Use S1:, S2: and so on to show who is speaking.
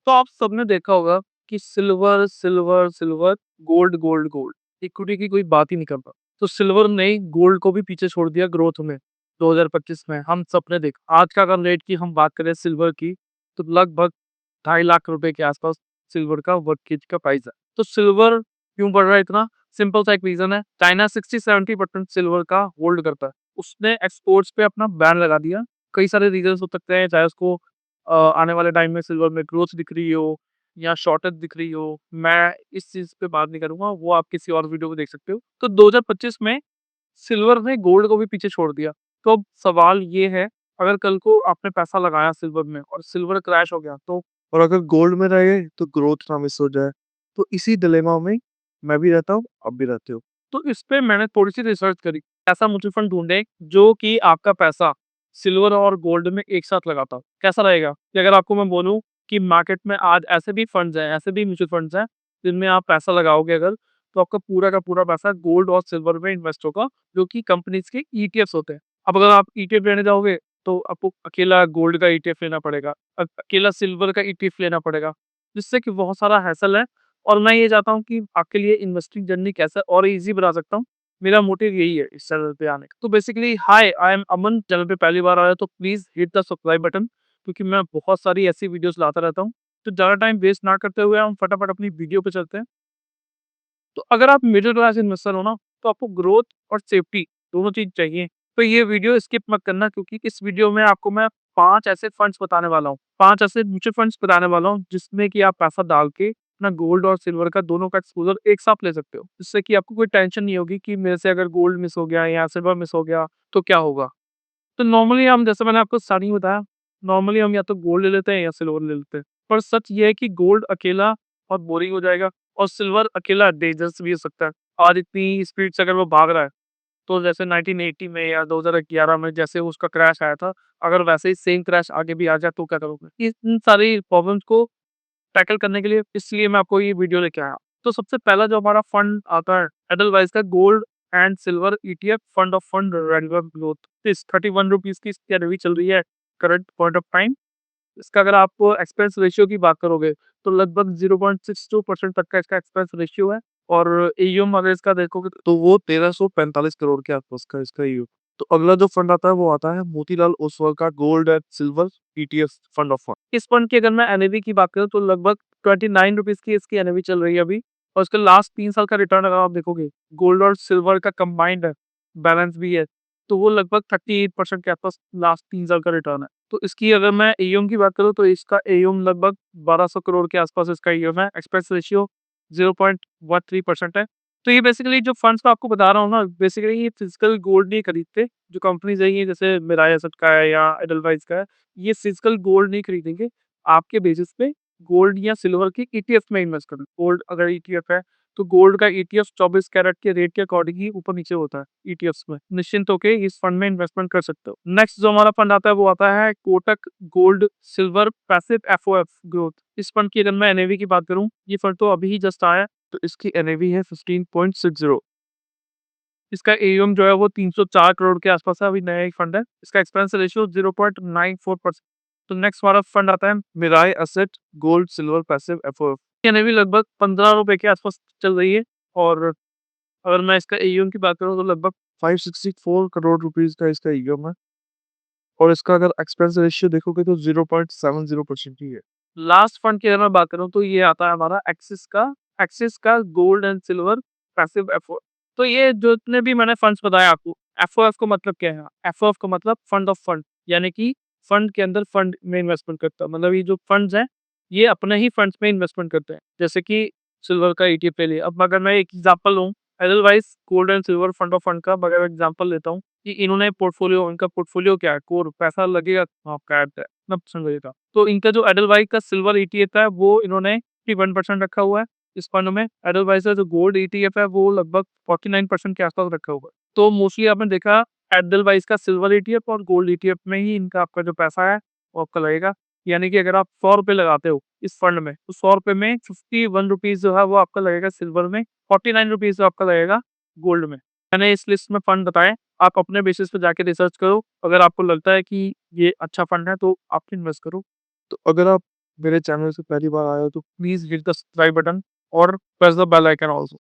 S1: तो आप सबने देखा होगा कि silver, silver, silver, gold, gold, gold. Equity की कोई बात ही नहीं करता। तो सिल्वर ने गोल्ड को भी पीछे छोड़ दिया ग्रोथ में 2025 में। हम सबने देखा। आज का अगर रेट की हम बात करें सिल्वर की, तो लगभग 2.5 लाख रुपए के आसपास सिल्वर का 1 केजी का प्राइस है। तो सिल्वर क्यों बढ़ रहा है इतना? सिंपल सा एक रीज़न है। चाइना 60-70% सिल्वर का होल्ड करता है। उसने एक्सपोर्ट्स पे अपना बैन लगा दिया। कई सारे रीज़न्स हो सकते हैं, चाहे उसको आने वाले टाइम में सिल्वर में ग्रोथ दिख रही हो या शॉर्टेज दिख रही हो। मैं इस चीज़ पे बात नहीं करूँगा, वो आप किसी और वीडियो में देख सकते हो। तो 2025 में सिल्वर ने गोल्ड को भी पीछे छोड़ दिया। तो अब सवाल ये है, अगर कल को आपने पैसा लगाया सिल्वर में और सिल्वर क्रैश हो गया तो? और अगर गोल्ड में रह गए तो ग्रोथ ना मिस हो जाए। तो इसी डिलेमा में मैं भी रहता हूँ, आप भी रहते हो। तो इस पे मैंने थोड़ी-सी रिसर्च करी। ऐसा म्यूचुअल फंड ढूँढे जो कि आपका पैसा सिल्वर और गोल्ड में एक साथ लगाता हो। कैसा रहेगा? कि अगर आपको मैं बोलूँ कि मार्केट में आज ऐसे भी फंड्स हैं, ऐसे भी म्यूचुअल फंड्स हैं, जिनमें आप पैसा लगाओगे अगर, तो आपका पूरा का पूरा पैसा गोल्ड और सिल्वर में इन्वेस्ट होगा, जो कि कंपनीज़ के ईटीएफ्स होते हैं। अब अगर आप ईटीएफ लेने जाओगे, तो आपको अकेला गोल्ड का ईटीएफ लेना पड़ेगा, अकेला सिल्वर का ईटीएफ लेना पड़ेगा, जिससे कि बहुत सारा हैसल है। और मैं ये चाहता हूँ कि आपके लिए इन्वेस्टिंग जर्नी कैसे और ईज़ी बना सकता हूँ। मेरा मोटिव यही है इस चैनल पे आने का। तो basically hi, I am Aman. Channel पे पहली बार आए हो तो please hit the subscribe button, क्योंकि मैं बहुत सारी ऐसी वीडियोज़ लाता रहता हूँ। तो ज़्यादा टाइम वेस्ट ना करते हुए हम फटाफट अपनी वीडियो पे चलते हैं। तो अगर आप मिडिल क्लास इन्वेस्टर हो ना, तो आपको ग्रोथ और सेफ्टी दोनों चीज़ चाहिए। तो ये वीडियो स्किप मत करना, क्योंकि इस वीडियो में आपको मैं 5 ऐसे फंड्स बताने वाला हूँ। 5 ऐसे म्यूचुअल फंड्स बताने वाला हूँ, जिसमें कि आप पैसा डाल के अपना गोल्ड और सिल्वर का दोनों का एक्सपोज़र एक साथ ले सकते हो। जिससे कि आपको कोई टेंशन नहीं होगी कि मेरे से अगर गोल्ड मिस हो गया या सिल्वर मिस हो गया, तो क्या होगा? तो नॉर्मली हम, जैसे मैंने आपको स्टार्टिंग में बताया, नॉर्मली हम या तो गोल्ड ले लेते हैं या सिल्वर ले लेते हैं। पर सच ये है कि गोल्ड अकेला बहुत बोरिंग हो जाएगा और सिल्वर अकेला डेंजरस भी हो सकता है। आज इतनी स्पीड से अगर वो भाग रहा है, तो जैसे 1980 में या 2011 में जैसे उसका क्रैश आया था, अगर वैसे ही सेम क्रैश आगे भी आ जाए तो क्या करोगे? इन सारी प्रॉब्लम्स को टैकल करने के लिए इसलिए मैं आपको ये वीडियो लेके आया। तो सबसे पहला जो हमारा फंड आता है एडलवाइस का, gold and silver ETF fund of fund regular growth. इस 31 रुपीज़ की इसकी अभी चल रही है करंट पॉइंट ऑफ टाइम। इसका अगर आप एक्सपेंस रेशियो की बात करोगे, तो लगभग 0.62% तक का इसका एक्सपेंस रेशियो है। और एयूएम अगर इसका देखोगे तो वो 1345 करोड़ के आसपास का इसका एयूएम। तो अगला जो फंड आता है वो आता है मोतीलाल ओसवाल का gold and silver ETF fund of fund. इस फंड की अगर मैं एनएवी की बात करूँ, तो लगभग 29 रुपीज़ की इसकी एनएवी चल रही है अभी। और इसका लास्ट 3 साल का रिटर्न अगर आप देखोगे, गोल्ड और सिल्वर का कंबाइंड है, बैलेंस भी है, तो वो लगभग 38% के आसपास लास्ट 3 साल का रिटर्न है। तो इसकी अगर मैं एयूएम की बात करूँ, तो इसका एयूएम लगभग 1200 करोड़ के आसपास इसका एयूएम है। एक्सपेंस रेशियो 0.13% है। तो ये बेसिकली जो फंड्स मैं आपको बता रहा हूँ ना, बेसिकली ये फिजिकल गोल्ड नहीं खरीदते। जो कंपनीज़ है ये, जैसे मिराज एसेट का है या एडलवाइस का है, ये फिजिकल गोल्ड नहीं खरीदेंगे। आपके बेसिस पे गोल्ड या सिल्वर के ईटीएफ में इन्वेस्ट करें। गोल्ड अगर ईटीएफ है, तो गोल्ड का ईटीएफ 24 कैरेट के रेट के अकॉर्डिंग ही ऊपर-नीचे होता है ईटीएफ्स में। निश्चिंत होके इस फंड में इन्वेस्टमेंट कर सकते हो। नेक्स्ट जो हमारा फंड आता है वो आता है Kotak gold silver passive FOF growth. इस फंड की अगर मैं एनएवी की बात करूँ, ये फंड तो अभी ही जस्ट आया है, तो इसकी एनएवी है 15.60। इसका एयूएम जो है वो 304 करोड़ के आसपास है, अभी नया ही फंड है। इसका एक्सपेंस रेशियो 0.94%। तो नेक्स्ट हमारा फंड आता है Mirae asset gold silver passive FOF. NAV लगभग 15 रुपए के आसपास चल रही है। और अगर मैं इसका एयूएम की बात करूँ, तो लगभग 564 करोड़ रुपीस का इसका एयूएम है। और इसका अगर एक्सपेंस रेशियो देखोगे तो 0.70% ही है। लास्ट फंड की अगर मैं बात करूँ, तो ये आता है हमारा एक्सिस का gold and silver passive FO. तो ये जितने भी मैंने फंड्स बताए आपको, एफओएफ का मतलब क्या है? एफओएफ का मतलब फंड ऑफ फंड, यानी कि फंड के अंदर फंड में इन्वेस्टमेंट करता है। मतलब ये जो फंड्स हैं, ये अपने ही फंड्स में इन्वेस्टमेंट करते हैं। जैसे कि सिल्वर का ईटीएफ ले लिया। अब अगर मैं एक एग्जांपल लूँ, Edelweiss gold and silver fund of fund का अगर एग्जांपल लेता हूँ, कि इन्होंने पोर्टफोलियो, इनका पोर्टफोलियो क्या है? कोर पैसा लगेगा आपका ऐड है, कितना परसेंट लगेगा? तो इनका जो एडलवाइस का सिल्वर ईटीएफ है, वो इन्होंने 51% रखा हुआ है इस फंड में। एडलवाइस का जो गोल्ड ईटीएफ है, वो लगभग 49% के आसपास रखा हुआ है। तो मोस्टली आपने देखा, एडलवाइस का सिल्वर ईटीएफ और गोल्ड ईटीएफ में ही इनका आपका जो पैसा है, वो आपका लगेगा। यानी कि अगर आप 100 रुपए लगाते हो इस फंड में, तो 100 रुपए में 51 रुपीज़ जो है वो आपका लगेगा सिल्वर में, 49 रुपीज़ जो आपका लगेगा गोल्ड में। मैंने इस लिस्ट में फंड बताए, आप अपने बेसिस पे जाके रिसर्च करो। अगर आपको लगता है कि ये अच्छा फंड है, तो आप इन्वेस्ट करो। तो अगर आप मेरे चैनल से पहली बार आए हो तो please hit the subscribe button और press the bell icon also.